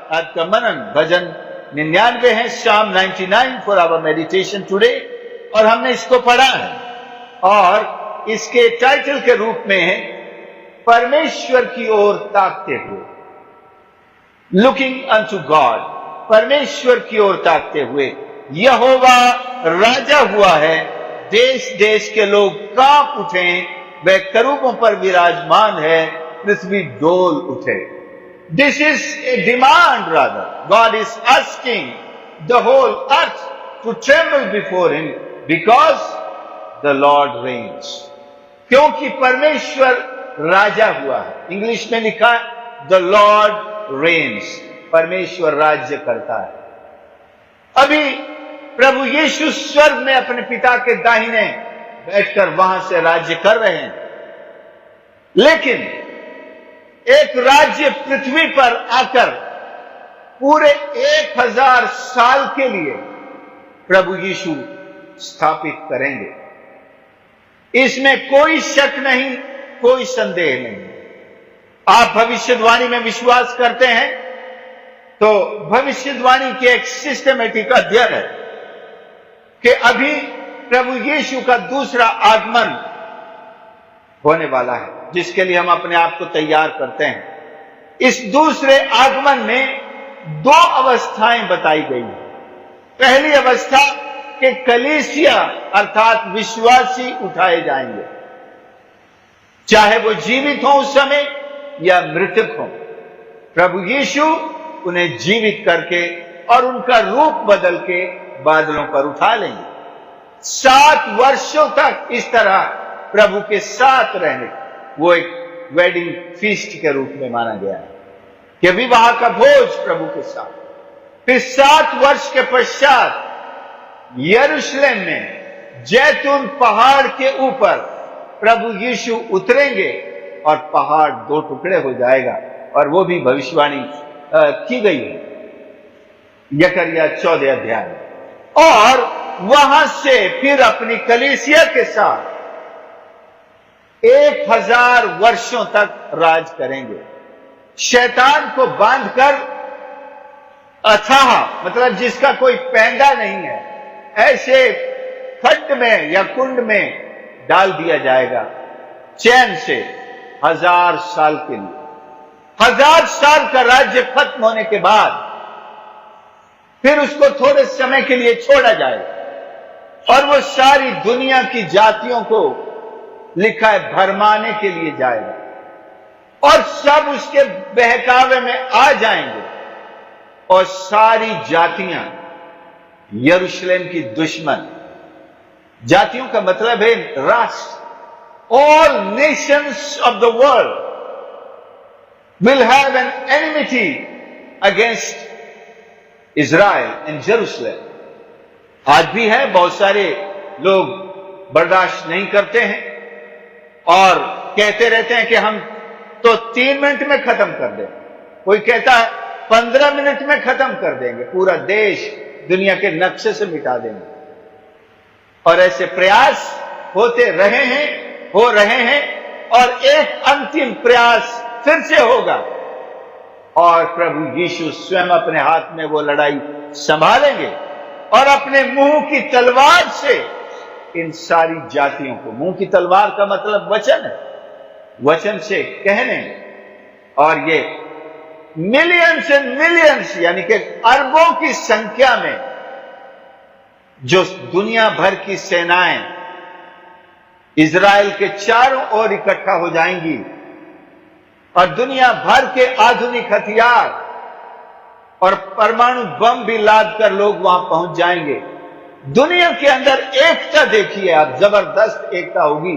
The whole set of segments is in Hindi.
आज का मनन भजन 99 है, शाम 99 फॉर आवर मेडिटेशन टुडे, और हमने इसको पढ़ा है और इसके टाइटल के रूप में है परमेश्वर की ओर ताकते हुए, लुकिंग अनटू गॉड, परमेश्वर की ओर ताकते हुए। यहोवा राजा हुआ है, देश देश के लोग कांप उठे, वह करूबों पर विराजमान है, पृथ्वी डोल उठे। This is a demand, rather God is asking the whole earth to tremble before him because the Lord reigns, क्योंकि परमेश्वर राजा हुआ है। इंग्लिश में लिखा है द लॉर्ड रेन्स, परमेश्वर राज्य करता है। अभी प्रभु यीशु स्वर्ग में अपने पिता के दाहिने बैठकर वहां से राज्य कर रहे हैं, लेकिन एक राज्य पृथ्वी पर आकर पूरे 1000 साल के लिए प्रभु यीशु स्थापित करेंगे। इसमें कोई शक नहीं, कोई संदेह नहीं। आप भविष्यवाणी में विश्वास करते हैं तो भविष्यवाणी के एक सिस्टमेटिक अध्ययन है कि अभी प्रभु यीशु का दूसरा आगमन होने वाला है, जिसके लिए हम अपने आप को तैयार करते हैं। इस दूसरे आगमन में 2 अवस्थाएं बताई गई हैं। पहली अवस्था कि कलीसिया अर्थात विश्वासी उठाए जाएंगे, चाहे वो जीवित हो उस समय या मृतक हो। प्रभु यीशु उन्हें जीवित करके और उनका रूप बदल के बादलों पर उठा लेंगे। 7 वर्षों तक इस तरह प्रभु के साथ रहने, वो एक वेडिंग फीस्ट के रूप में माना गया है कि विवाह का भोज प्रभु के साथ। फिर 7 वर्ष के पश्चात यरूशलेम में जैतून पहाड़ के ऊपर प्रभु यीशु उतरेंगे और पहाड़ 2 टुकड़े हो जाएगा, और वो भी भविष्यवाणी की गई है यकरिया 14 अध्याय में। और वहां से फिर अपनी कलीसिया के साथ 1000 वर्षों तक राज करेंगे, शैतान को बांधकर अथाह मतलब जिसका कोई पैंदा नहीं है, ऐसे खड्ड में या कुंड में डाल दिया जाएगा चैन से 1000 साल के लिए। 1000 साल का राज्य खत्म होने के बाद फिर उसको थोड़े समय के लिए छोड़ा जाएगा और वो सारी दुनिया की जातियों को लिखा है भरमाने के लिए जाएगा और सब उसके बहकावे में आ जाएंगे और सारी जातियां यरूशलेम की दुश्मन, जातियों का मतलब है राष्ट्र, all Nations of the world will have an enmity against Israel and Jerusalem. आज भी है, बहुत सारे लोग बर्दाश्त नहीं करते हैं और कहते रहते हैं कि हम तो 3 मिनट में खत्म कर दें, कोई कहता है 15 मिनट में खत्म कर देंगे, पूरा देश दुनिया के नक्शे से मिटा देंगे। और ऐसे प्रयास होते रहे हैं, हो रहे हैं, और एक अंतिम प्रयास फिर से होगा और प्रभु यीशु स्वयं अपने हाथ में वो लड़ाई संभालेंगे और अपने मुंह की तलवार से इन सारी जातियों को, मुंह की तलवार का मतलब वचन है, वचन से कहने, और ये मिलियंस एंड मिलियंस यानी कि अरबों की संख्या में जो दुनिया भर की सेनाएं इजराइल के चारों ओर इकट्ठा हो जाएंगी और दुनिया भर के आधुनिक हथियार और परमाणु बम भी लाद कर लोग वहां पहुंच जाएंगे। दुनिया के अंदर एकता देखिए आप, जबरदस्त एकता होगी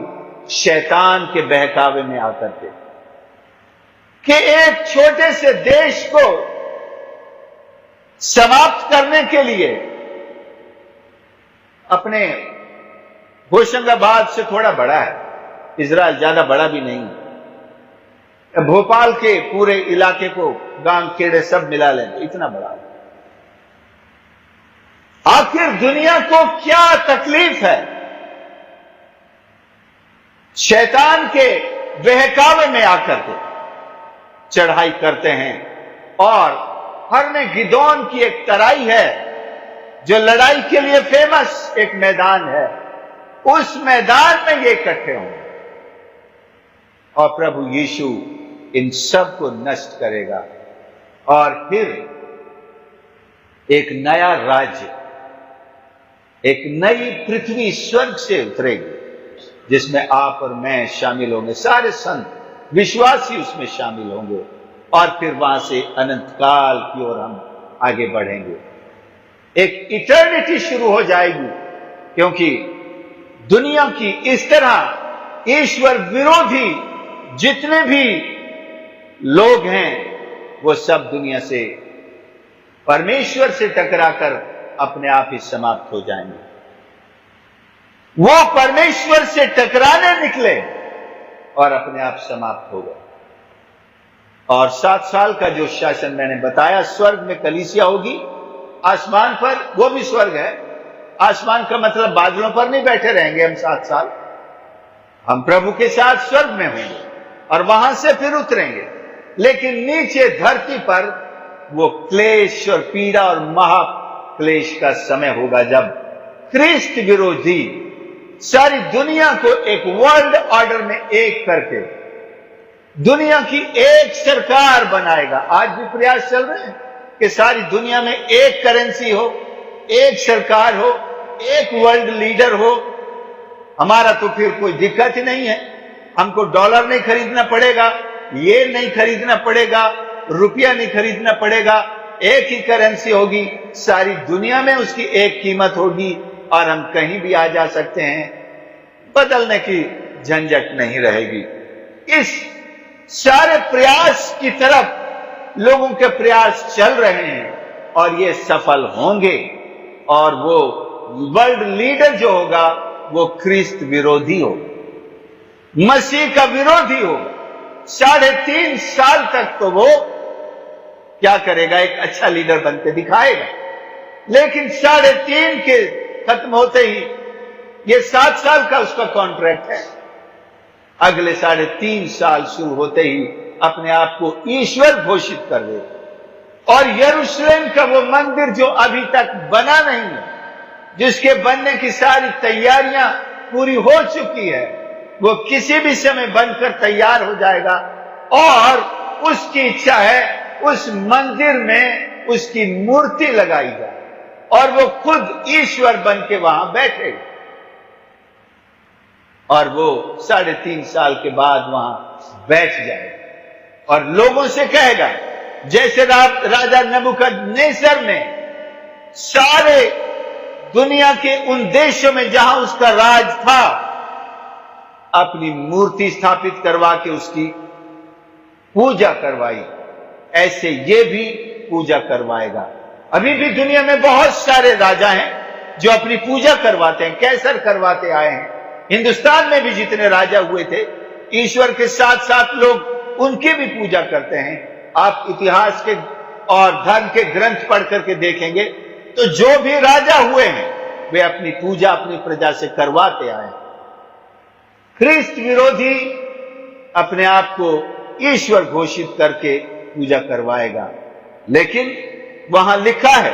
शैतान के बहकावे में आकर के, कि एक छोटे से देश को समाप्त करने के लिए अपने होशंगाबाद से थोड़ा बड़ा है इजराइल, ज्यादा बड़ा भी नहीं, भोपाल के पूरे इलाके को गांव खेड़े सब मिला लें तो इतना बड़ा है। आखिर दुनिया को क्या तकलीफ है? शैतान के बहकावे में आकर के चढ़ाई करते हैं और हर में गिदोन की एक तराई है जो लड़ाई के लिए फेमस एक मैदान है। उस मैदान में ये इकट्ठे होंगे और प्रभु यीशु इन सब को नष्ट करेगा और फिर एक नया राज्य, एक नई पृथ्वी स्वर्ग से उतरेगी जिसमें आप और मैं शामिल होंगे, सारे संत विश्वासी उसमें शामिल होंगे और फिर वहां से अनंत काल की ओर हम आगे बढ़ेंगे। एक इटर्निटी शुरू हो जाएगी, क्योंकि दुनिया की इस तरह ईश्वर विरोधी जितने भी लोग हैं वो सब दुनिया से, परमेश्वर से टकराकर अपने आप ही समाप्त हो जाएंगे। वो परमेश्वर से टकराने निकले और अपने आप समाप्त हो गए। और 7 साल का जो शासन मैंने बताया, स्वर्ग में कलीसिया होगी, आसमान पर वो भी स्वर्ग है। आसमान का मतलब बादलों पर नहीं बैठे रहेंगे हम 7 साल, हम प्रभु के साथ स्वर्ग में होंगे और वहां से फिर उतरेंगे। लेकिन नीचे धरती पर वो क्लेश और पीड़ा और महाक्लेश का समय होगा जब ख्रिस्त विरोधी सारी दुनिया को एक वर्ल्ड ऑर्डर में एक करके दुनिया की एक सरकार बनाएगा। आज भी प्रयास चल रहे हैं कि सारी दुनिया में एक करेंसी हो, एक सरकार हो, एक वर्ल्ड लीडर हो। हमारा तो फिर कोई दिक्कत ही नहीं है, हमको डॉलर नहीं खरीदना पड़ेगा, ये नहीं खरीदना पड़ेगा, रुपया नहीं खरीदना पड़ेगा, एक ही करेंसी होगी, सारी दुनिया में उसकी एक कीमत होगी और हम कहीं भी आ जा सकते हैं, बदलने की झंझट नहीं रहेगी। इस सारे प्रयास की तरफ लोगों के प्रयास चल रहे हैं और ये सफल होंगे और वो वर्ल्ड लीडर जो होगा वो ख्रिस्त विरोधी हो, मसीह का विरोधी हो। 3.5 साल तक तो वो क्या करेगा, एक अच्छा लीडर बनके दिखाएगा, लेकिन 3.5 के खत्म होते ही ये 7 साल का उसका कॉन्ट्रैक्ट है, अगले 3.5 साल शुरू होते ही अपने आप को ईश्वर घोषित कर देगा। और यरूशलेम का वो मंदिर जो अभी तक बना नहीं है, जिसके बनने की सारी तैयारियां पूरी हो चुकी है, वो किसी भी समय बनकर तैयार हो जाएगा और उसकी इच्छा है उस मंदिर में उसकी मूर्ति लगाई जाए और वो खुद ईश्वर बन के वहां बैठेगा और वो 3.5 साल के बाद वहां बैठ जाएगा और लोगों से कहेगा, जैसे राजा नबूकदनेस्सर ने सारे दुनिया के उन देशों में जहां उसका राज था अपनी मूर्ति स्थापित करवा के उसकी पूजा करवाई, ऐसे ये भी पूजा करवाएगा। अभी भी दुनिया में बहुत सारे राजा हैं जो अपनी पूजा करवाते हैं, कैसर करवाते आए हैं। हिंदुस्तान में भी जितने राजा हुए थे, ईश्वर के साथ साथ लोग उनकी भी पूजा करते हैं। आप इतिहास के और धर्म के ग्रंथ पढ़ करके देखेंगे तो जो भी राजा हुए हैं वे अपनी पूजा अपनी प्रजा से करवाते आए हैं। ख्रिस्त विरोधी अपने आप को ईश्वर घोषित करके पूजा करवाएगा, लेकिन वहां लिखा है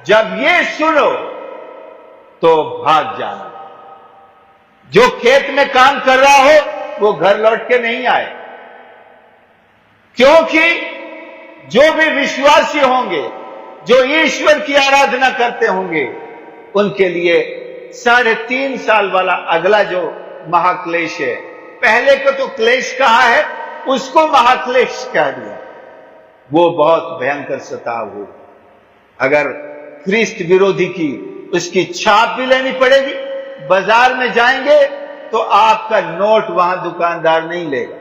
जब ये सुनो तो भाग जाना। जो खेत में काम कर रहा हो वो घर लौट के नहीं आए, क्योंकि जो भी विश्वासी होंगे, जो ईश्वर की आराधना करते होंगे, उनके लिए 3.5 साल वाला अगला जो महाक्लेश है, पहले को तो क्लेश कहा है, उसको महाक्लेश कह दिया, वो बहुत भयंकर सताव हो। अगर ख्रिस्त विरोधी की उसकी छाप भी लेनी पड़ेगी, बाजार में जाएंगे तो आपका नोट वहां दुकानदार नहीं लेगा,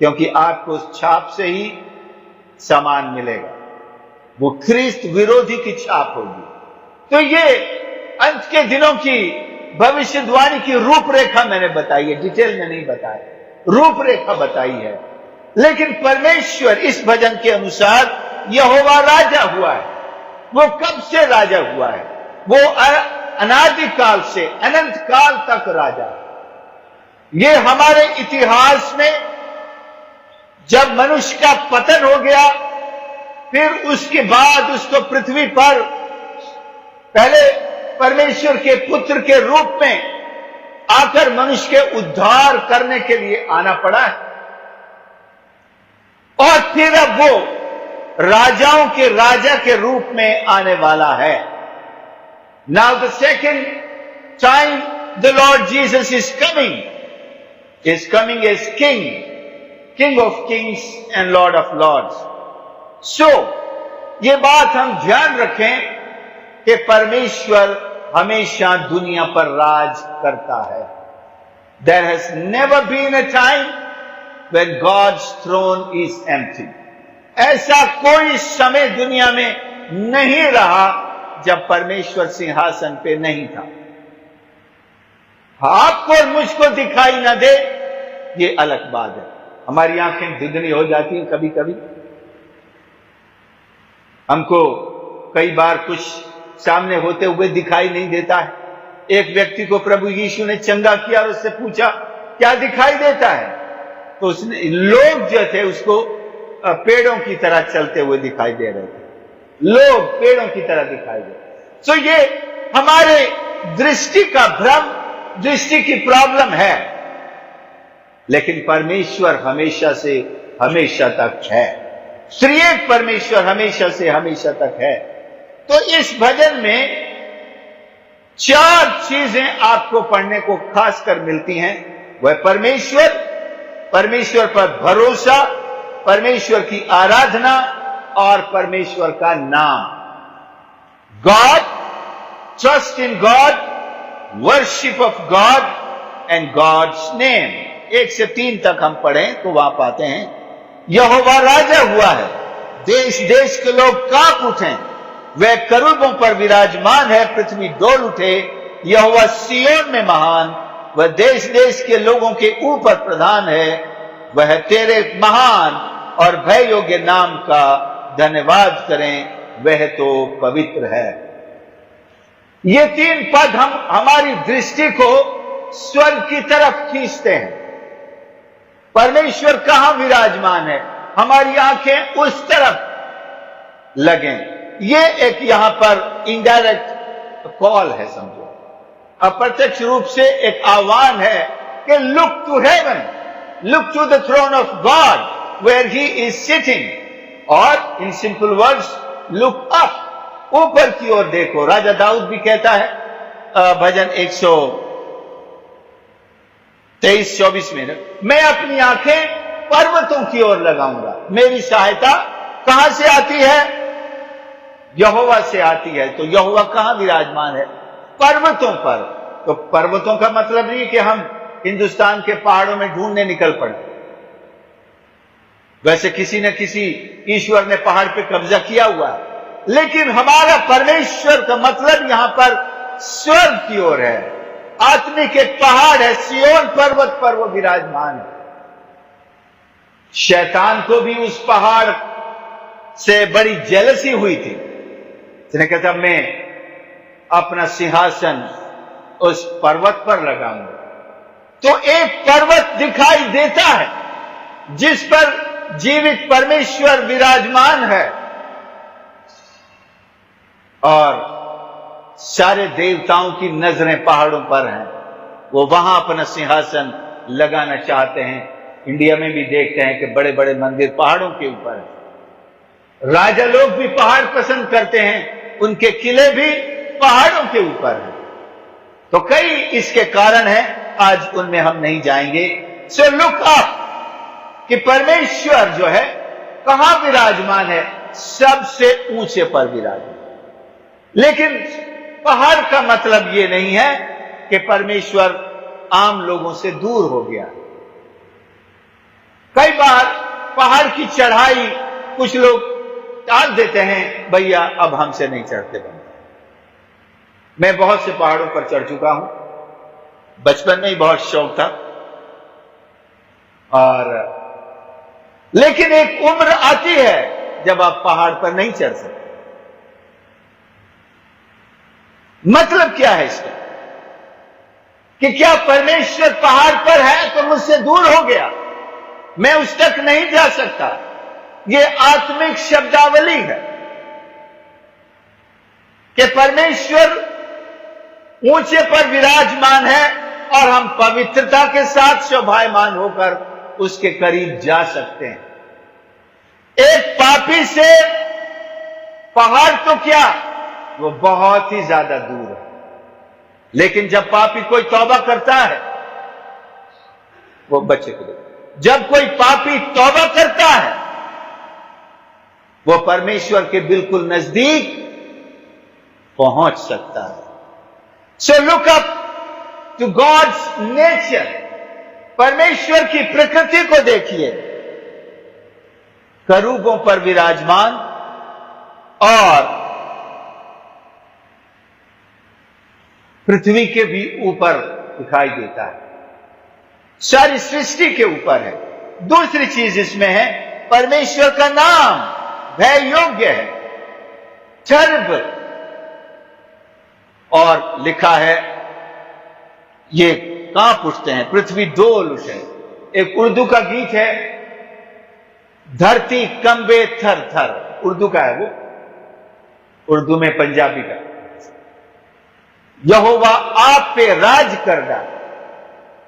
क्योंकि आपको उस छाप से ही सामान मिलेगा, वो ख्रिस्त विरोधी की छाप होगी। तो ये अंत के दिनों की भविष्यवाणी की रूपरेखा मैंने बताई है, डिटेल में नहीं बताया, रूपरेखा बताई है। लेकिन परमेश्वर इस भजन के अनुसार यहोवा राजा हुआ है। वो कब से राजा हुआ है? वो अनादि काल से अनंत काल तक राजा है। ये हमारे इतिहास में जब मनुष्य का पतन हो गया, फिर उसके बाद उसको पृथ्वी पर पहले परमेश्वर के पुत्र के रूप में आकर मनुष्य के उद्धार करने के लिए आना पड़ा है, और फिर अब वो राजाओं के राजा के रूप में आने वाला है। Now the second time the lord Jesus is coming as king of kings and lord of lords. So ये बात हम ध्यान रखें कि परमेश्वर हमेशा दुनिया पर राज करता है। There has never been a time when God's throne is empty. ऐसा कोई समय दुनिया में नहीं रहा जब परमेश्वर सिंहासन पे नहीं था। आपको और मुझको दिखाई ना दे, ये अलग बात है। हमारी आंखें धुंधली हो जाती हैं कभी कभी, हमको कई बार कुछ सामने होते हुए दिखाई नहीं देता है। एक व्यक्ति को प्रभु यीशु ने चंगा किया और उससे पूछा क्या दिखाई देता है, तो उसने, लोग जो थे उसको पेड़ों की तरह चलते हुए दिखाई दे रहे थे, लोग पेड़ों की तरह दिखाई दे रहे। तो ये हमारे दृष्टि का भ्रम, दृष्टि की प्रॉब्लम है, लेकिन परमेश्वर हमेशा से हमेशा तक है। त्रिएक परमेश्वर हमेशा से हमेशा तक है। तो इस भजन में 4 चीजें आपको पढ़ने को खासकर मिलती हैं। वह परमेश्वर पर भरोसा, परमेश्वर की आराधना और परमेश्वर का नाम। God, trust in God, worship of God and God's name. 1 से 3 तक हम पढ़ें तो वहां पाते हैं, यहोवा राजा हुआ है, देश देश के लोग कांप उठें, वह करूबों पर विराजमान है, पृथ्वी डोल उठे। यहोवा सिय्योन में महान, वह देश देश के लोगों के ऊपर प्रधान है। वह तेरे महान और भय योग्य नाम का धन्यवाद करें, वह तो पवित्र है। ये 3 पद हमारी दृष्टि को स्वर्ग की तरफ खींचते हैं। परमेश्वर कहां विराजमान है, हमारी आंखें उस तरफ लगें। ये एक यहां पर इनडायरेक्ट कॉल है, समझो, अप्रत्यक्ष रूप से एक आह्वान है कि look to heaven, look to the throne of God where he is sitting, और in simple words look up, ऊपर की ओर देखो। राजा दाऊद भी कहता है भजन 123-24 में, मैं अपनी आंखें पर्वतों की ओर लगाऊंगा, मेरी सहायता कहां से आती है, यहोवा से आती है। तो यहोवा कहां विराजमान है, पर्वतों पर। तो पर्वतों का मतलब नहीं कि हम हिंदुस्तान के पहाड़ों में ढूंढने निकल पड़े। वैसे किसी न किसी ईश्वर ने पहाड़ पे कब्जा किया हुआ है, लेकिन हमारा परमेश्वर का मतलब यहां पर स्वर्ग की ओर है, आत्मिक एक पहाड़ है, सिय्योन पर्वत पर वो विराजमान है। शैतान को भी उस पहाड़ से बड़ी जेलसी हुई थी, उसने कहा था मैं अपना सिंहासन उस पर्वत पर लगाऊंगा। तो एक पर्वत दिखाई देता है जिस पर जीवित परमेश्वर विराजमान है, और सारे देवताओं की नजरें पहाड़ों पर हैं, वो वहां अपना सिंहासन लगाना चाहते हैं। इंडिया में भी देखते हैं कि बड़े बड़े मंदिर पहाड़ों के ऊपर हैं, राजा लोग भी पहाड़ पसंद करते हैं, उनके किले भी पहाड़ों के ऊपर हैं। तो कई इसके कारण हैं, आज उनमें हम नहीं जाएंगे। सो लुक अप, कि परमेश्वर जो है कहां विराजमान है, सबसे ऊंचे पर विराजमान। लेकिन पहाड़ का मतलब यह नहीं है कि परमेश्वर आम लोगों से दूर हो गया। कई बार पहाड़ की चढ़ाई कुछ लोग टाल देते हैं, भैया अब हमसे नहीं चढ़ते बनते। मैं बहुत से पहाड़ों पर चढ़ चुका हूं, बचपन में ही बहुत शौक था, और लेकिन एक उम्र आती है जब आप पहाड़ पर नहीं चढ़ सकते। मतलब क्या है इसका, कि क्या परमेश्वर पहाड़ पर है तो मुझसे दूर हो गया, मैं उस तक नहीं जा सकता। ये आत्मिक शब्दावली है कि परमेश्वर ऊंचे पर विराजमान है और हम पवित्रता के साथ शोभायमान होकर उसके करीब जा सकते हैं। एक पापी से पहाड़ तो क्या, वो बहुत ही ज्यादा दूर है, लेकिन जब पापी कोई तौबा करता है वो बचे के, जब कोई पापी तौबा करता है वो परमेश्वर के बिल्कुल नजदीक पहुंच सकता है। So look up to God's nature, परमेश्वर की प्रकृति को देखिए, करूबों पर विराजमान और पृथ्वी के भी ऊपर दिखाई देता है, सारी सृष्टि के ऊपर है। दूसरी चीज इसमें है, परमेश्वर का नाम भय योग्य है, सर्व, और लिखा है ये कांप उठते हैं, पृथ्वी डोल उठे। एक उर्दू का गीत है, धरती कंबे थर थर, उर्दू का है वो, उर्दू में पंजाबी का। यहोवा आप पे राज करदा,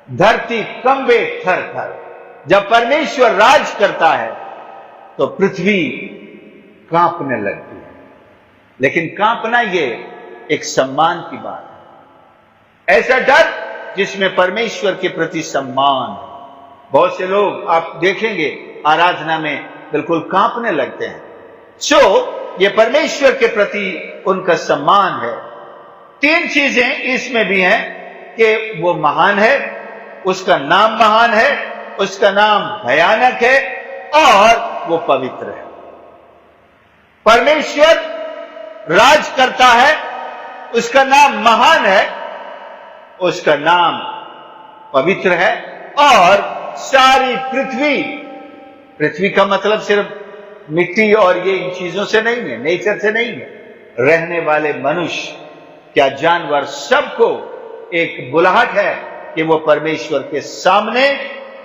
धरती कंबे थर थर। जब परमेश्वर राज करता है तो पृथ्वी कांपने लगती है, लेकिन कांपना ये एक सम्मान की बात है, ऐसा डर जिसमें परमेश्वर के प्रति सम्मान है। बहुत से लोग आप देखेंगे आराधना में बिल्कुल कांपने लगते हैं। सो ये परमेश्वर के प्रति उनका सम्मान है। तीन चीजें इसमें भी हैं कि वो महान है, उसका नाम महान है, उसका नाम भयानक है और वो पवित्र है। परमेश्वर राज करता है, उसका नाम महान है, उसका नाम पवित्र है, और सारी पृथ्वी, पृथ्वी का मतलब सिर्फ मिट्टी और ये इन चीजों से नहीं है, नेचर से नहीं है, रहने वाले मनुष्य, क्या जानवर, सबको एक बुलाहट है कि वो परमेश्वर के सामने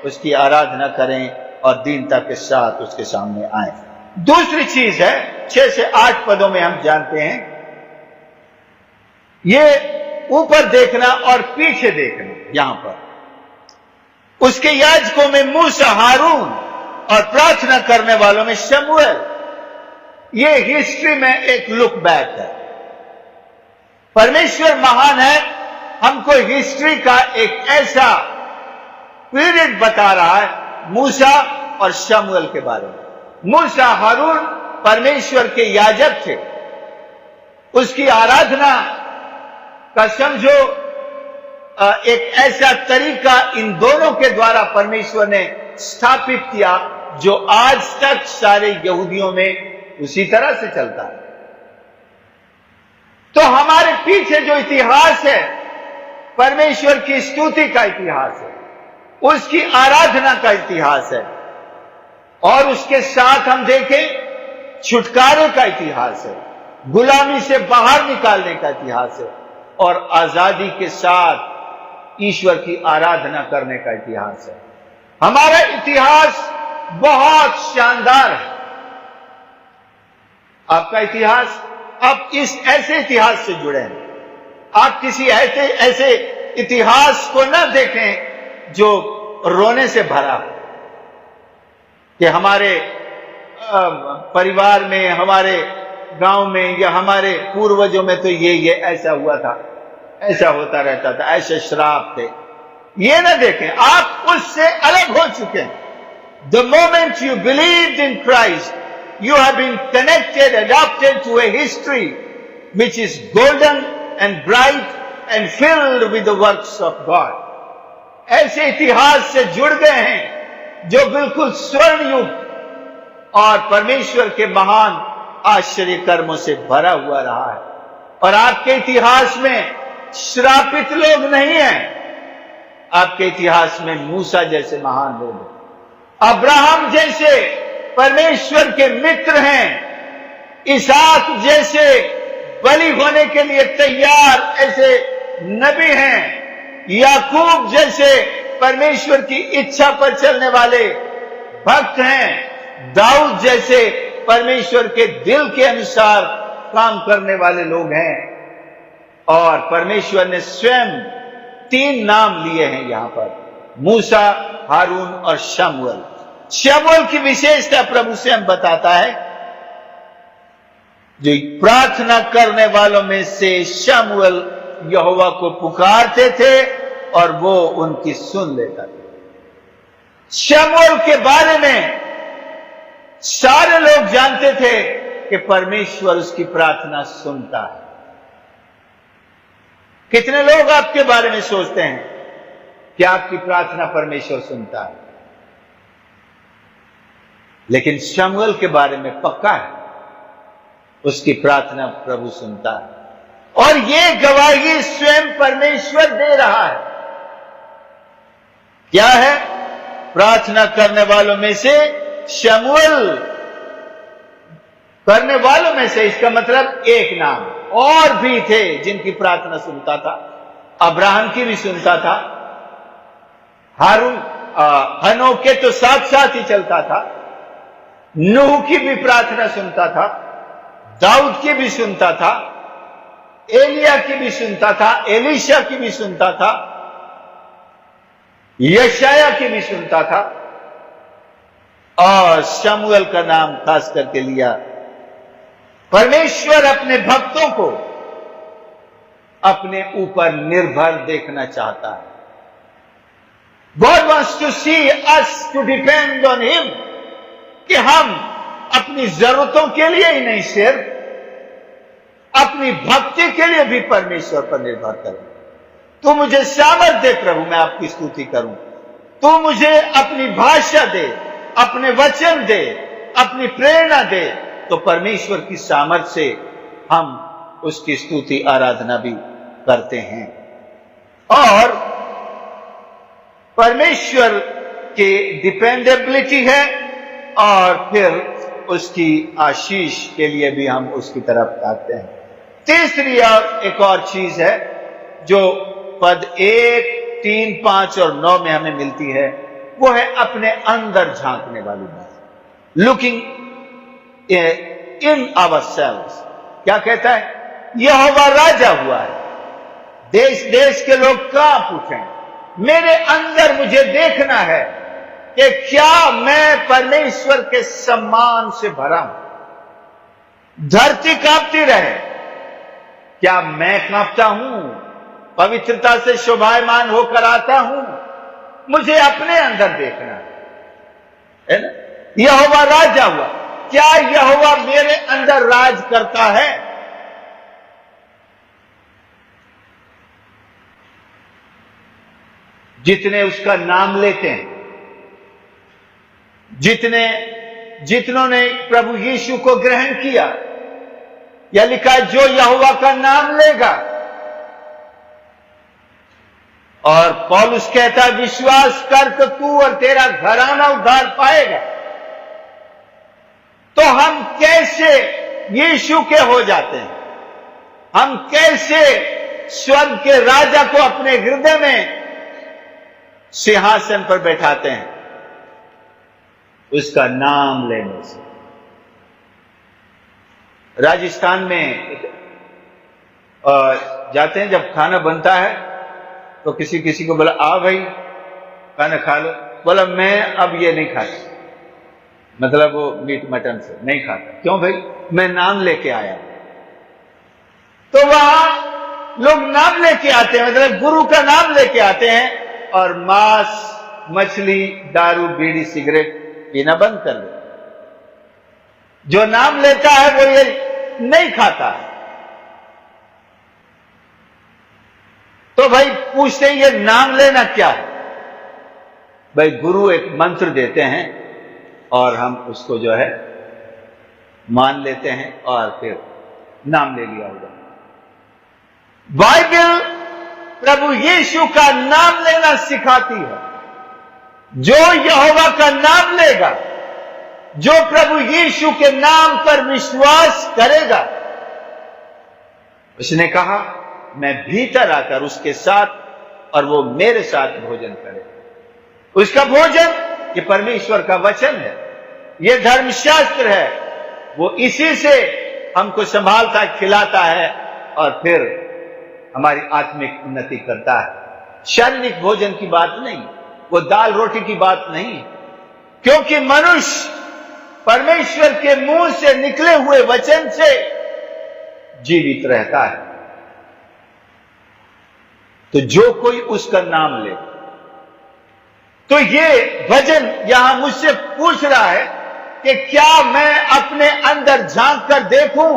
उसकी आराधना करें और दीनता के साथ उसके सामने आए। दूसरी चीज है, 6 से 8 पदों में हम जानते हैं, ये ऊपर देखना और पीछे देखना। यहां पर उसके याजकों में मूसा, हारून और प्रार्थना करने वालों में शमूएल। ये हिस्ट्री में एक लुक बैक है। परमेश्वर महान है, हमको हिस्ट्री का एक ऐसा पीरियड बता रहा है मूसा और शमूएल के बारे में। मूसा, हारून परमेश्वर के याजक थे, उसकी आराधना का समझो एक ऐसा तरीका इन दोनों के द्वारा परमेश्वर ने स्थापित किया जो आज तक सारे यहूदियों में उसी तरह से चलता है। तो हमारे पीछे जो इतिहास है, परमेश्वर की स्तुति का इतिहास है, उसकी आराधना का इतिहास है, और उसके साथ हम देखें छुटकारे का इतिहास है, गुलामी से बाहर निकालने का इतिहास है, और आजादी के साथ ईश्वर की आराधना करने का इतिहास है। हमारा इतिहास बहुत शानदार है। आपका इतिहास, आप इस ऐसे इतिहास से जुड़े हैं। आप किसी ऐसे इतिहास को न देखें जो रोने से भरा हो, कि हमारे परिवार में, हमारे गांव में या हमारे पूर्वजों में तो ये ऐसा हुआ था, ऐसा होता रहता था, ऐसे श्राप थे। ये ना देखें, आप उससे अलग हो चुके हैं। The moment you believed in Christ, you have been connected, adopted to a history which is golden and bright and filled with the works of God. ऐसे इतिहास से जुड़ गए हैं जो बिल्कुल स्वर्ण युग और परमेश्वर के महान आश्चर्य कर्मों से भरा हुआ रहा है। और आपके इतिहास में श्रापित लोग नहीं हैं, आपके इतिहास में मूसा जैसे महान लोग हैं, अब्राहम जैसे परमेश्वर के मित्र हैं, इसहाक जैसे बलि होने के लिए तैयार ऐसे नबी हैं, याकूब जैसे परमेश्वर की इच्छा पर चलने वाले भक्त हैं, दाऊद जैसे परमेश्वर के दिल के अनुसार काम करने वाले लोग हैं। और परमेश्वर ने स्वयं 3 नाम लिए हैं यहां पर, मूसा, हारून और शमूएल। शमूएल की विशेषता प्रभु स्वयं बताता है, जो प्रार्थना करने वालों में से शमूएल यहोवा को पुकारते थे और वो उनकी सुन लेता था। शमूएल के बारे में सारे लोग जानते थे कि परमेश्वर उसकी प्रार्थना सुनता है। कितने लोग आपके बारे में सोचते हैं कि आपकी प्रार्थना परमेश्वर सुनता है? लेकिन शमूएल के बारे में पक्का है, उसकी प्रार्थना प्रभु सुनता है। और ये गवाही स्वयं परमेश्वर दे रहा है। क्या है? प्रार्थना करने वालों में से शमूएल, करने वालों में से, इसका मतलब एक नाम। और भी थे जिनकी प्रार्थना सुनता था। अब्राहम की भी सुनता था, हारून, हनोक के तो साथ साथ ही चलता था, नूह की भी प्रार्थना सुनता था, दाऊद की भी सुनता था, एलिया की भी सुनता था, एलीशा की भी सुनता था, यशाया की भी सुनता था। और शमूएल का नाम खास करके लिया। परमेश्वर अपने भक्तों को अपने ऊपर निर्भर देखना चाहता है। God wants to see us to depend on Him, कि हम अपनी जरूरतों के लिए ही नहीं, सिर्फ अपनी भक्ति के लिए भी परमेश्वर पर निर्भर करें। तू मुझे सामर्थ दे प्रभु, मैं आपकी स्तुति करूं। तू मुझे अपनी भाषा दे, अपने वचन दे, अपनी प्रेरणा दे, तो परमेश्वर की सामर्थ से हम उसकी स्तुति आराधना भी करते हैं। और परमेश्वर की डिपेंडेबिलिटी है, और फिर उसकी आशीष के लिए भी हम उसकी तरफ आते हैं। तीसरी और एक और चीज है जो पद 1, 3, 5 और 9 में हमें मिलती है, वो है अपने अंदर झांकने वाली बात, लुकिंग इन आवरसेल्व्स। क्या कहता है? यहोवा राजा हुआ है, देश देश के लोग कांप उठें। मेरे अंदर मुझे देखना है कि क्या मैं परमेश्वर के सम्मान से भरा हूं। धरती कांपती रहे, क्या मैं कांपता हूं? पवित्रता से शोभायमान होकर आता हूं? मुझे अपने अंदर देखना है ना। यहोवा राजा हुआ, क्या यहोवा मेरे अंदर राज करता है? जितने उसका नाम लेते हैं, जितनों ने प्रभु यीशु को ग्रहण किया, या लिखा है जो यहोवा का नाम लेगा। और पौलुस कहता है विश्वास कर तो तू और तेरा घराना उद्धार पाएगा। तो हम कैसे यीशु के हो जाते हैं? हम कैसे स्वर्ग के राजा को अपने हृदय में सिंहासन पर बैठाते हैं? उसका नाम लेने से। राजस्थान में जाते हैं, जब खाना बनता है तो किसी को बोला आ भाई खाना खा लो, बोला मैं अब ये नहीं खाता, मतलब वो मीट मटन से नहीं खाता। क्यों भाई? मैं नाम लेके आया। तो वहां लोग नाम लेके आते हैं, मतलब गुरु का नाम लेके आते हैं, और मांस, मछली, दारू, बीड़ी, सिगरेट पीना बंद कर दे। जो नाम लेता है वो ये नहीं खाता है। तो भाई पूछते हैं ये नाम लेना क्या है? भाई गुरु एक मंत्र देते हैं और हम उसको जो है मान लेते हैं और फिर नाम ले लिया होगा। बाइबल प्रभु यीशु का नाम लेना सिखाती है। जो यहोवा का नाम लेगा, जो प्रभु यीशु के नाम पर विश्वास करेगा, उसने कहा मैं भीतर आकर उसके साथ और वो मेरे साथ भोजन करे। उसका भोजन ये परमेश्वर का वचन है, ये धर्मशास्त्र है, वो इसी से हमको संभालता है, खिलाता है और फिर हमारी आत्मिक उन्नति करता है। शारीरिक भोजन की बात नहीं, वो दाल रोटी की बात नहीं, क्योंकि मनुष्य परमेश्वर के मुंह से निकले हुए वचन से जीवित रहता है। तो जो कोई उसका नाम ले, तो ये भजन यहां मुझसे पूछ रहा है कि क्या मैं अपने अंदर झांक कर देखूं,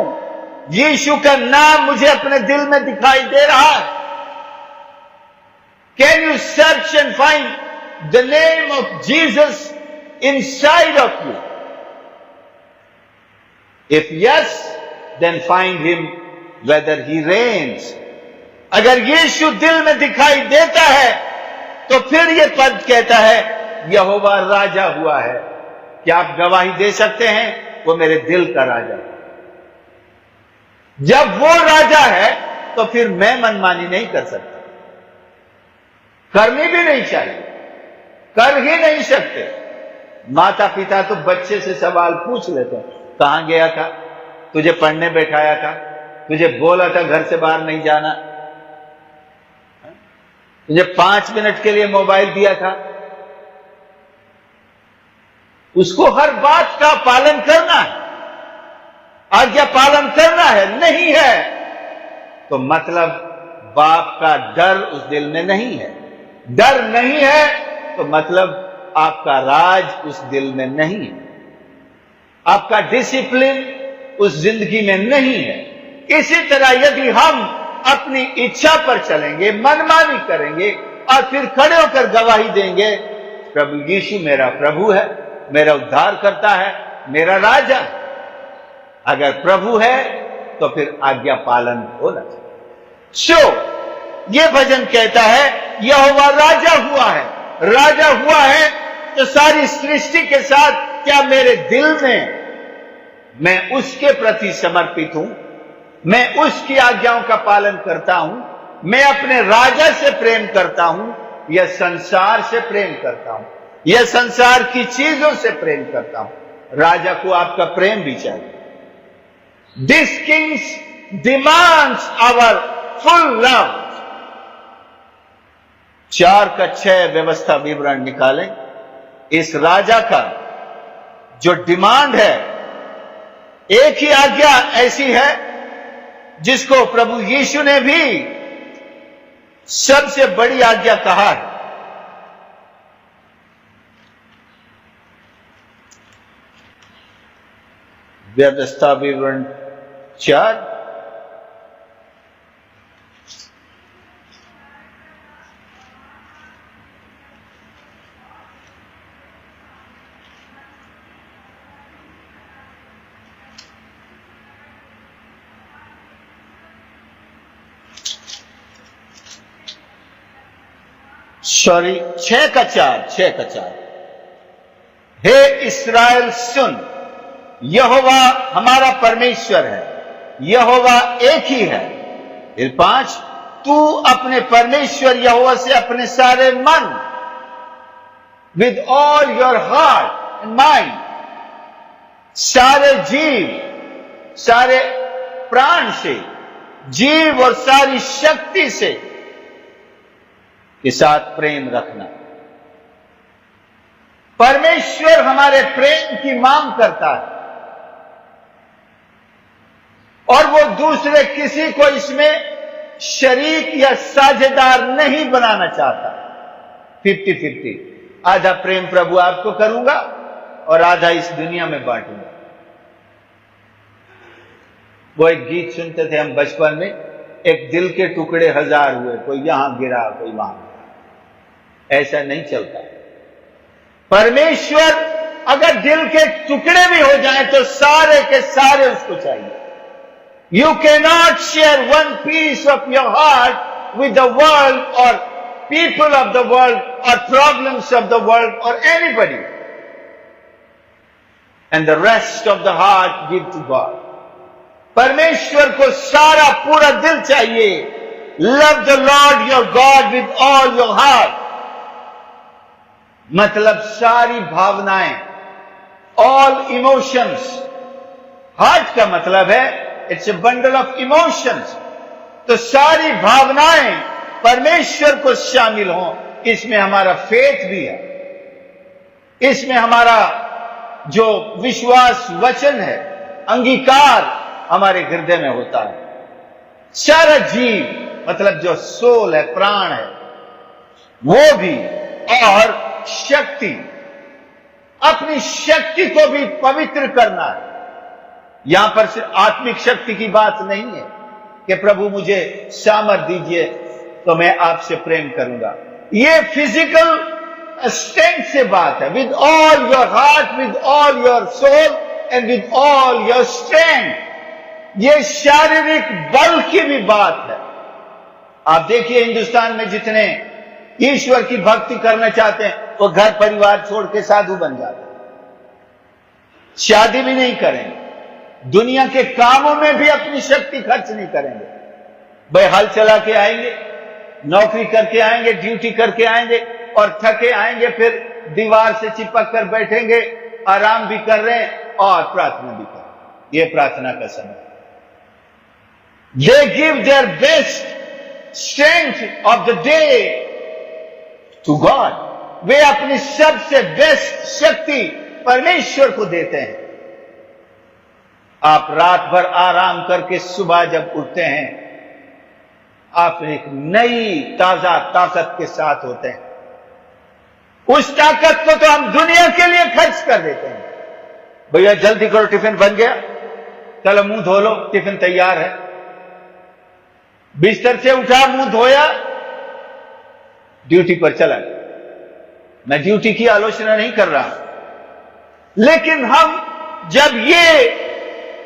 यीशु का नाम मुझे अपने दिल में दिखाई दे रहा है? Can you search and find the name of Jesus inside of you? If yes, then find him whether he reigns. अगर यीशु दिल में दिखाई देता है तो फिर यह पद कहता है यहोवा राजा हुआ है। क्या आप गवाही दे सकते हैं? वो मेरे दिल का राजा है। जब वो राजा है तो फिर मैं मनमानी नहीं कर सकता, करनी भी नहीं चाहिए, कर ही नहीं सकते। माता पिता तो बच्चे से सवाल पूछ लेते हैं, कहां गया था, तुझे पढ़ने बैठाया था, तुझे बोला था घर से बाहर नहीं जाना, तुझे 5 मिनट के लिए मोबाइल दिया था। उसको हर बात का पालन करना है, आज्ञा पालन करना है। नहीं है तो मतलब बाप का डर उस दिल में नहीं है। डर नहीं है तो मतलब आपका राज उस दिल में नहीं है, आपका डिसिप्लिन उस जिंदगी में नहीं है। इसी तरह यदि हम अपनी इच्छा पर चलेंगे, मनमानी करेंगे और फिर खड़े होकर गवाही देंगे प्रभु यीशु मेरा प्रभु है, मेरा उद्धार करता है, मेरा राजा, अगर प्रभु है तो फिर आज्ञा पालन होना चाहिए। ये भजन कहता है यहोवा राजा हुआ है। राजा हुआ है तो सारी सृष्टि के साथ क्या मेरे दिल में मैं उसके प्रति समर्पित हूं, मैं उसकी आज्ञाओं का पालन करता हूं, मैं अपने राजा से प्रेम करता हूं या संसार से प्रेम करता हूं या संसार की चीजों से प्रेम करता हूं? राजा को आपका प्रेम भी चाहिए। This king's demands our full love. 4 का 6 व्यवस्था विवरण निकालें। इस राजा का जो डिमांड है, एक ही आज्ञा ऐसी है जिसको प्रभु यीशु ने भी सबसे बड़ी आज्ञा कहा है। व्यवस्था विवरण 4 6 का 4। हे इस्राएल सुन, यहोवा हमारा परमेश्वर है, यहोवा एक ही है। फिर 5, तू अपने परमेश्वर यहोवा से अपने सारे मन, with all your heart and mind, सारे जीव, सारे प्राण से, जीव और सारी शक्ति से के साथ प्रेम रखना। परमेश्वर हमारे प्रेम की मांग करता है और वो दूसरे किसी को इसमें शरीक या साझेदार नहीं बनाना चाहता। 50-50, आधा प्रेम प्रभु आपको करूंगा और आधा इस दुनिया में बांटूंगा। वो एक गीत सुनते थे हम बचपन में, एक दिल के टुकड़े 1000 हुए, कोई यहां गिरा कोई वहां। ऐसा नहीं चलता। परमेश्वर अगर दिल के टुकड़े भी हो जाएं तो सारे के सारे उसको चाहिए। You cannot share one piece of your heart with the world or people of the world or problems of the world or anybody, and the rest of the heart give to God. परमेश्वर को सारा पूरा दिल चाहिए। Love the Lord your God with all your heart, मतलब सारी भावनाएं, ऑल इमोशंस। हार्ट का मतलब है it's a bundle of emotions. तो सारी भावनाएं परमेश्वर को शामिल हों, इसमें हमारा फेथ भी है, इसमें हमारा जो विश्वास वचन है, अंगीकार हमारे हृदय में होता है। सारा जीव मतलब जो सोल है, प्राण है, वो भी, और शक्ति, अपनी शक्ति को भी पवित्र करना है। यहां पर सिर्फ आत्मिक शक्ति की बात नहीं है कि प्रभु मुझे सामर्थ दीजिए तो मैं आपसे प्रेम करूंगा। ये फिजिकल स्ट्रेंथ से बात है, with all your heart, with all your soul and with all your strength. ये शारीरिक बल की भी बात है। आप देखिए हिंदुस्तान में जितने ईश्वर की भक्ति करना चाहते हैं वो घर परिवार छोड़ के साधु बन जाते हैं, शादी भी नहीं करेंगे, दुनिया के कामों में भी अपनी शक्ति खर्च नहीं करेंगे। भाई हल चला के आएंगे, नौकरी करके आएंगे, ड्यूटी करके आएंगे और थके आएंगे, फिर दीवार से चिपक कर बैठेंगे, आराम भी कर रहे हैं और प्रार्थना भी कर रहे हैं। यह प्रार्थना का समय। They give their best strength of the day to God. वे अपनी सबसे बेस्ट शक्ति परमेश्वर को देते हैं। आप रात भर आराम करके सुबह जब उठते हैं, आप एक नई ताजा ताकत के साथ होते हैं। उस ताकत को तो हम दुनिया के लिए खर्च कर देते हैं। भैया जल्दी करो, टिफिन बन गया, चलो मुंह धो लो, टिफिन तैयार है। बिस्तर से उठा, मुंह धोया, ड्यूटी पर चला गया। मैं ड्यूटी की आलोचना नहीं कर रहा, लेकिन हम जब ये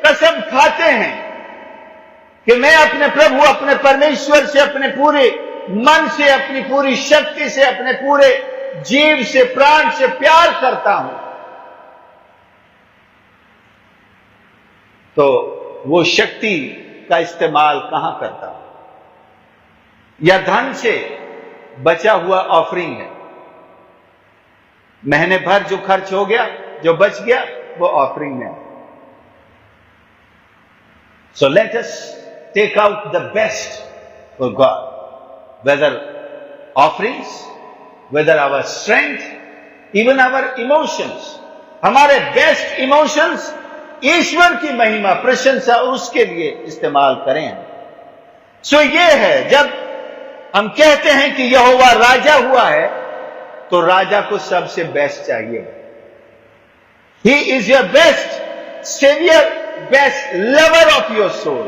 कसम खाते हैं कि मैं अपने प्रभु, अपने परमेश्वर से, अपने पूरे मन से, अपनी पूरी शक्ति से, अपने पूरे जीव से, प्राण से प्यार करता हूं, तो वो शक्ति का इस्तेमाल कहां करता हूं? या धन से बचा हुआ ऑफरिंग है, महीने भर जो खर्च हो गया, जो बच गया, वो ऑफरिंग में है। So let us take out the best for God, whether offerings, whether our strength, even our emotions. हमारे बेस्ट इमोशंस ईश्वर की महिमा, प्रशंसा, उसके लिए इस्तेमाल करें। सो ये है, जब हम कहते हैं कि यहोवा राजा हुआ है, तो राजा को सबसे बेस्ट चाहिए। He is your best savior, best lover of your soul.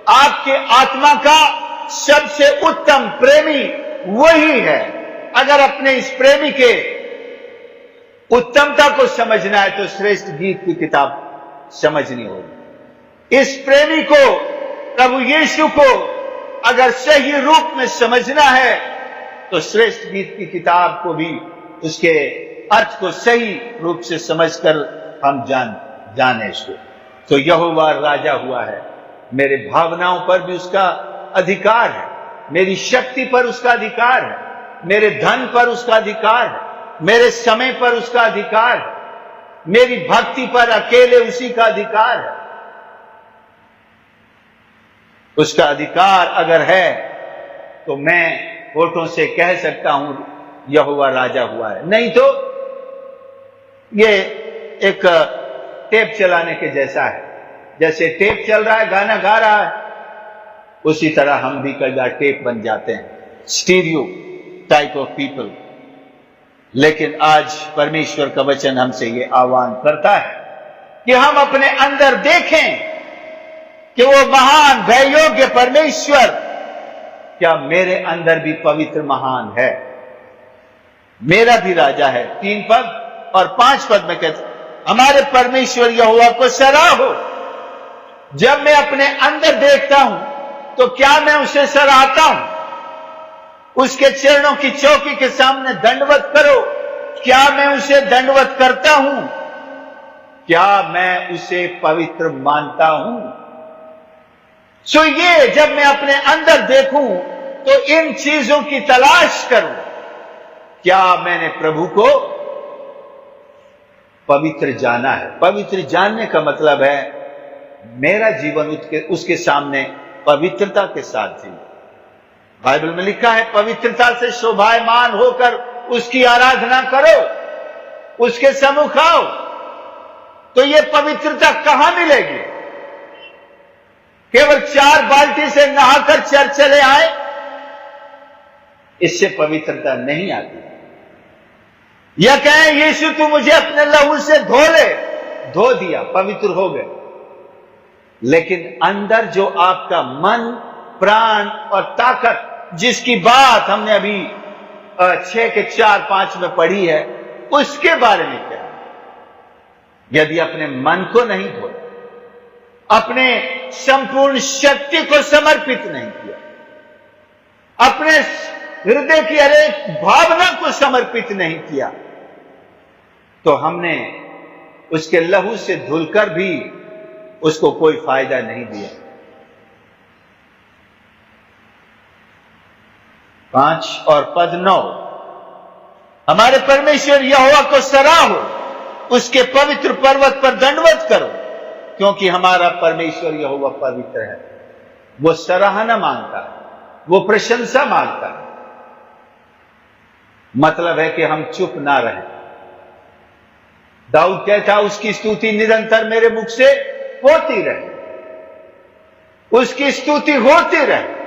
आपके आत्मा का सबसे उत्तम प्रेमी वही है। अगर अपने इस प्रेमी के उत्तमता को समझना है तो श्रेष्ठ गीत की किताब समझनी होगी। इस प्रेमी को, प्रभु यीशु को अगर सही रूप में समझना है तो श्रेष्ठ गीत की किताब को भी, उसके अर्थ को सही रूप से समझकर हम जाने इसको। तो यहोवा राजा हुआ है, मेरे भावनाओं पर भी उसका अधिकार है, मेरी शक्ति पर उसका अधिकार है, मेरे धन पर उसका अधिकार है, मेरे समय पर उसका अधिकार है, मेरी भक्ति पर अकेले उसी का अधिकार है। उसका अधिकार अगर है तो मैं होठों से कह सकता हूं यहोवा राजा हुआ है। नहीं तो ये एक टेप चलाने के जैसा है। जैसे टेप चल रहा है, गाना गा रहा है, उसी तरह हम भी कई बार टेप बन जाते हैं, स्टीरियो टाइप ऑफ पीपल। लेकिन आज परमेश्वर का वचन हमसे ये आह्वान करता है कि हम अपने अंदर देखें कि वो महान भययोग्य परमेश्वर क्या मेरे अंदर भी पवित्र महान है। मेरा भी राजा है। 3 पद और 5 पद में कहते हमारे परमेश्वर यहोवा को सराहो। जब मैं अपने अंदर देखता हूं तो क्या मैं उसे सराहता हूं? उसके चरणों की चौकी के सामने दंडवत करो, क्या मैं उसे दंडवत करता हूं? क्या मैं उसे पवित्र मानता हूं? सो ये जब मैं अपने अंदर देखूं तो इन चीजों की तलाश करूं। क्या मैंने प्रभु को पवित्र जाना है। पवित्र जानने का मतलब है मेरा जीवन उसके सामने पवित्रता के साथ जी। बाइबल में लिखा है पवित्रता से शोभायमान होकर उसकी आराधना करो, उसके सम्मुख आओ। तो ये पवित्रता कहां मिलेगी? केवल 4 बाल्टी से नहाकर चर्च चले आए, इससे पवित्रता नहीं आती। या कहें यीशु तू मुझे अपने लहू से धो ले, धो दिया, पवित्र हो गए, लेकिन अंदर जो आपका मन, प्राण और ताकत, जिसकी बात हमने अभी 6 के 4-5 में पढ़ी है, उसके बारे में क्या? यदि अपने मन को नहीं धोया, अपने संपूर्ण शक्ति को समर्पित नहीं किया, अपने हृदय की हर एक भावना को समर्पित नहीं किया, तो हमने उसके लहू से धुलकर भी उसको कोई फायदा नहीं दिया। 5 और पद 9, हमारे परमेश्वर यहोवा को सराहो, उसके पवित्र पर्वत पर दंडवत करो, क्योंकि हमारा परमेश्वर यहोवा पवित्र है। वो सराहना मांगता है, वो प्रशंसा मांगता है। मतलब है कि हम चुप ना रहें। दाऊद कहता उसकी स्तुति निरंतर मेरे मुख से होती रहे, उसकी स्तुति होती रहे।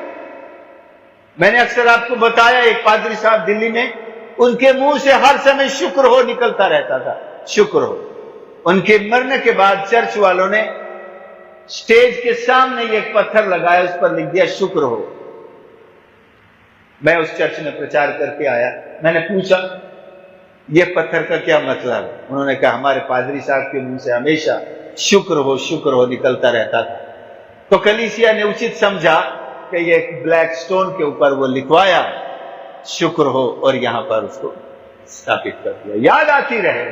मैंने अक्सर आपको बताया, एक पादरी साहब दिल्ली में, उनके मुंह से हर समय शुक्र हो निकलता रहता था, शुक्र हो। उनके मरने के बाद चर्च वालों ने स्टेज के सामने एक पत्थर लगाया, उस पर लिख दिया शुक्र हो। मैं उस चर्च में प्रचार करके आया, मैंने पूछा ये पत्थर का क्या मतलब है? उन्होंने कहा हमारे पादरी साहब के मुंह से हमेशा शुक्र हो निकलता रहता था। तो कलीसिया ने उचित समझा कि ये एक ब्लैक स्टोन के ऊपर वो लिखवाया शुक्र हो, और यहां पर उसको स्थापित कर दिया। याद आती रहे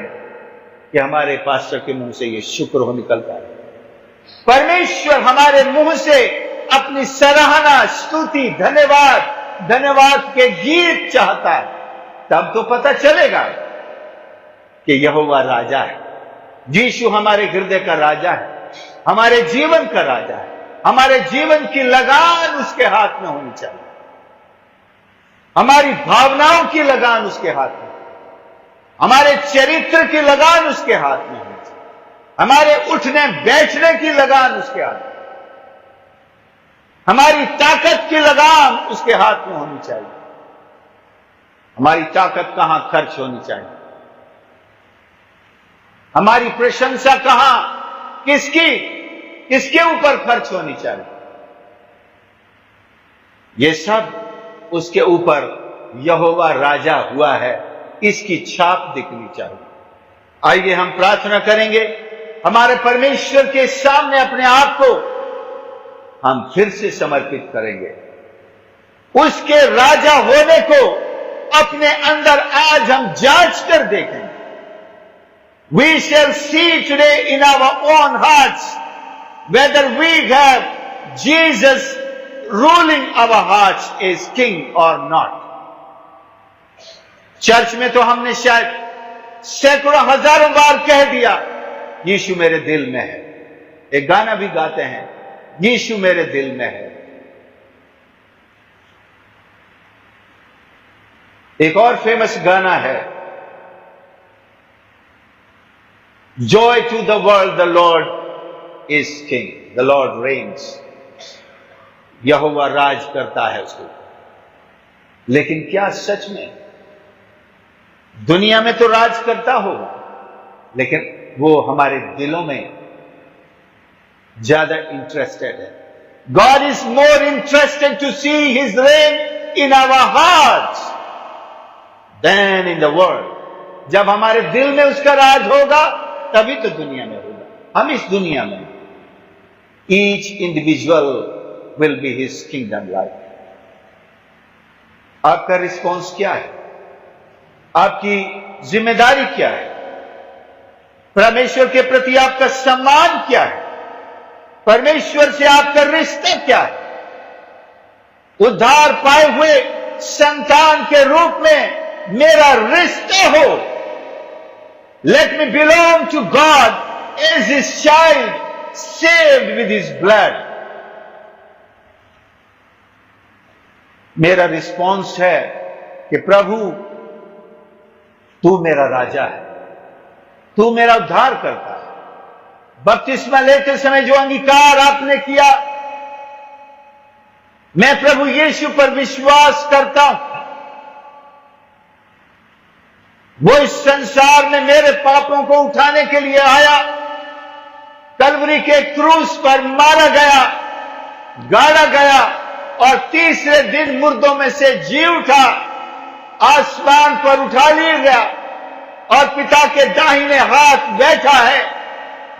कि हमारे पास्टर के मुंह से ये शुक्र हो निकलता है। परमेश्वर हमारे मुंह से अपनी सराहना, स्तुति, धन्यवाद के गीत चाहता है। तब तो पता चलेगा कि यहोवा राजा है। यीशु हमारे हृदय का राजा है, हमारे जीवन का राजा है। हमारे जीवन की लगान उसके हाथ में होनी चाहिए, हमारी भावनाओं की लगान उसके हाथ में, हमारे चरित्र की लगान उसके हाथ में होनी चाहिए, हमारे उठने बैठने की लगान उसके हाथ में, हमारी ताकत की लगान उसके हाथ में होनी चाहिए। हमारी ताकत कहां खर्च होनी चाहिए, हमारी प्रशंसा कहां, किसके ऊपर खर्च होनी चाहिए, ये सब उसके ऊपर यहोवा राजा हुआ है, इसकी छाप दिखनी चाहिए। आइए हम प्रार्थना करेंगे, हमारे परमेश्वर के सामने अपने आप को हम फिर से समर्पित करेंगे। उसके राजा होने को अपने अंदर आज हम जांच कर देखेंगे। We shall see today in our own hearts whether we have Jesus ruling our hearts as king or not. Church में तो हमने शायद सैकड़ों हजारों बार कह दिया यीशु मेरे दिल में है। एक गाना भी गाते हैं, यीशु मेरे दिल में है। एक और फेमस गाना है, Joy to the world, the Lord is king, the Lord reigns. यहोवा राज करता है उसके ऊपर। लेकिन क्या सच में दुनिया में तो राज करता होगा, लेकिन वो हमारे दिलों में ज्यादा इंटरेस्टेड है। God is more interested to see his reign in our hearts than in the world. जब हमारे दिल में उसका राज होगा तभी तो दुनिया में होगा। हम इस दुनिया में each individual will be his kingdom life. आपका रिस्पॉन्स क्या है? आपकी जिम्मेदारी क्या है? परमेश्वर के प्रति आपका सम्मान क्या है? परमेश्वर से आपका रिश्ता क्या है? उद्धार पाए हुए संतान के रूप में मेरा रिश्ता हो, Let me belong to God as His child, saved with His blood. मेरा रिस्पॉन्स है कि प्रभु तू मेरा राजा है, तू मेरा उद्धार करता है। बपतिस्मा लेते समय जो अंगीकार आपने किया, मैं प्रभु यीशु पर विश्वास करता हूं। वो इस संसार में मेरे पापों को उठाने के लिए आया, कलवरी के क्रूस पर मारा गया, गाड़ा गया और तीसरे दिन मुर्दों में से जी उठा, आसमान पर उठा लिया गया और पिता के दाहिने हाथ बैठा है,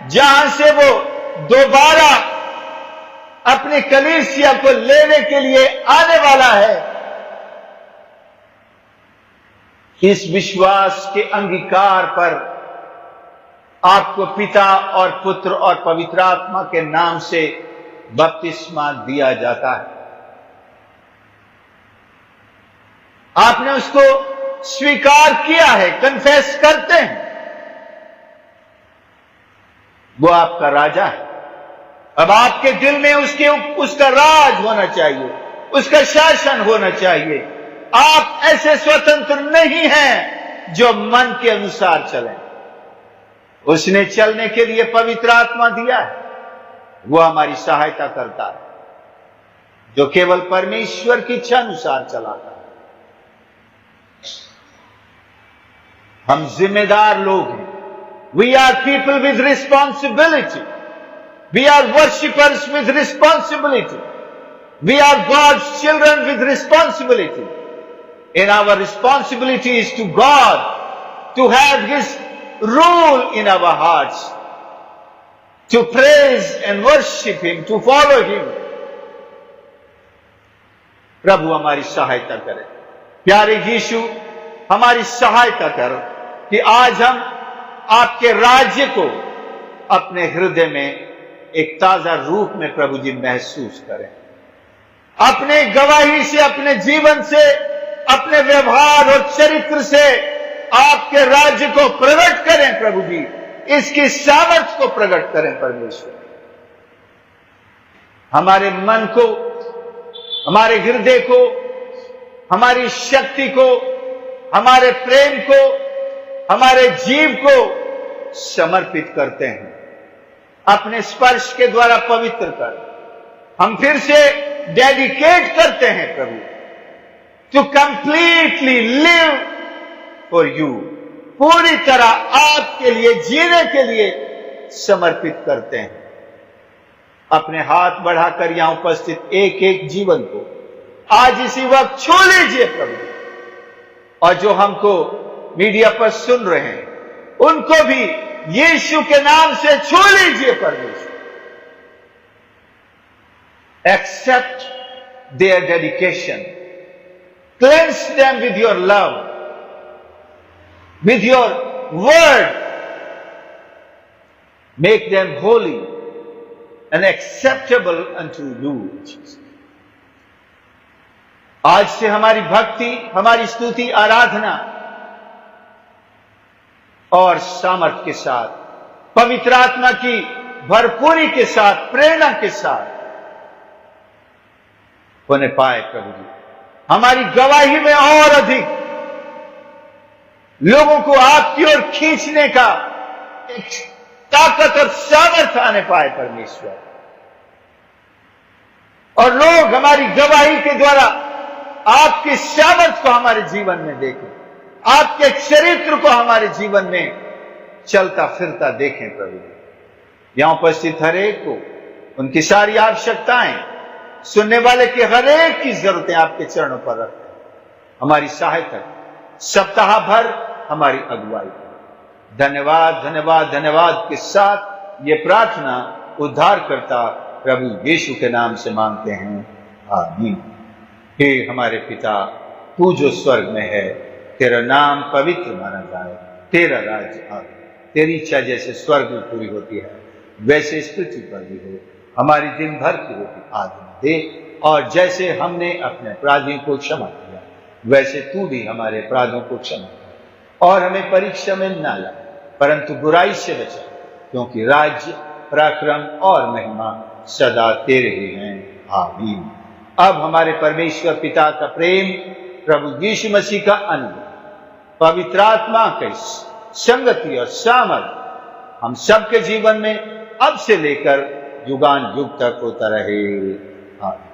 जहां से वो दोबारा अपनी कलीसिया को लेने के लिए आने वाला है। इस विश्वास के अंगीकार पर आपको पिता और पुत्र और पवित्र आत्मा के नाम से बपतिस्मा दिया जाता है। आपने उसको स्वीकार किया है, कन्फेस करते हैं, वो आपका राजा है। अब आपके दिल में उसका राज होना चाहिए, उसका शासन होना चाहिए। आप ऐसे स्वतंत्र नहीं हैं जो मन के अनुसार चलें। उसने चलने के लिए पवित्र आत्मा दिया है, वो हमारी सहायता करता है, जो केवल परमेश्वर की इच्छा अनुसार चलाता है। हम जिम्मेदार लोग हैं। We are people with responsibility, we are worshippers with responsibility, we are God's children with responsibility. And our responsibility is to God, to have His rule in our hearts, to praise and worship Him, to follow Him. प्रभु हमारी सहायता करे। प्यारे यीशु, हमारी सहायता कर कि आज हम आपके राज्य को अपने हृदय में एक ताजा रूप में प्रभु जी महसूस करें। अपने गवाही से, अपने जीवन से, अपने व्यवहार और चरित्र से आपके राज्य को प्रकट करें प्रभु जी, इसकी सामर्थ्य को प्रकट करें परमेश्वर। हमारे मन को, हमारे हृदय को, हमारी शक्ति को, हमारे प्रेम को, हमारे जीव को समर्पित करते हैं। अपने स्पर्श के द्वारा पवित्र कर हम फिर से डेडिकेट करते हैं प्रभु, to completely live for you, पूरी तरह आपके लिए जीने के लिए समर्पित करते हैं। अपने हाथ बढ़ाकर यहां उपस्थित एक एक जीवन को आज इसी वक्त छू लीजिए प्रभु, और जो हमको मीडिया पर सुन रहे हैं उनको भी यीशु के नाम से छू लीजिए परमेश्वर। Accept their dedication. Cleanse them with your love, with your word. Make them holy and acceptable unto you, Jesus. आज से हमारी भक्ति, हमारी स्तुति, आराधना और सामर्थ्य के साथ, पवित्र आत्मा की भरपूरी के साथ, प्रेरणा के साथ होने पाए प्रभु जी। हमारी गवाही में और अधिक लोगों को आपकी ओर खींचने का एक ताकत और सामर्थ्य आने पाए परमेश्वर, और लोग हमारी गवाही के द्वारा आपकी सामर्थ्य को हमारे जीवन में देखें, आपके चरित्र को हमारे जीवन में चलता फिरता देखें प्रभु। यहां उपस्थित हरेक को उनकी सारी आवश्यकताएं, सुनने वाले के हरेक की जरूरतें आपके चरणों पर रखते हैं। हमारी सहायता, सप्ताह भर हमारी अगुवाई। धन्यवाद धन्यवाद धन्यवाद के साथ ये प्रार्थना उद्धारकर्ता प्रभु यीशु के नाम से मांगते हैं, आमीन। हे हमारे पिता, तू जो स्वर्ग में है, तेरा नाम पवित्र माना जाए, तेरा राज्य आए, तेरी इच्छा जैसे स्वर्ग में पूरी होती है वैसे इस पृथ्वी पर भी हो। हमारी दिन भर की रोटी आज हमें दे, और जैसे हमने अपने अपराधियों को क्षमा किया वैसे तू भी हमारे अपराधों को क्षमा कर, और हमें परीक्षा में न ला परंतु बुराई से बचा, क्योंकि राज्य, पराक्रम और महिमा सदा तेरे ही हैं। आमीन। अब हमारे परमेश्वर पिता का प्रेम, प्रभु यीशु मसीह का अनुग्रह, पवित्र आत्मा की संगति और सामर्थ हम सबके जीवन में अब से लेकर युगान युग तक होता रहे। आमीन।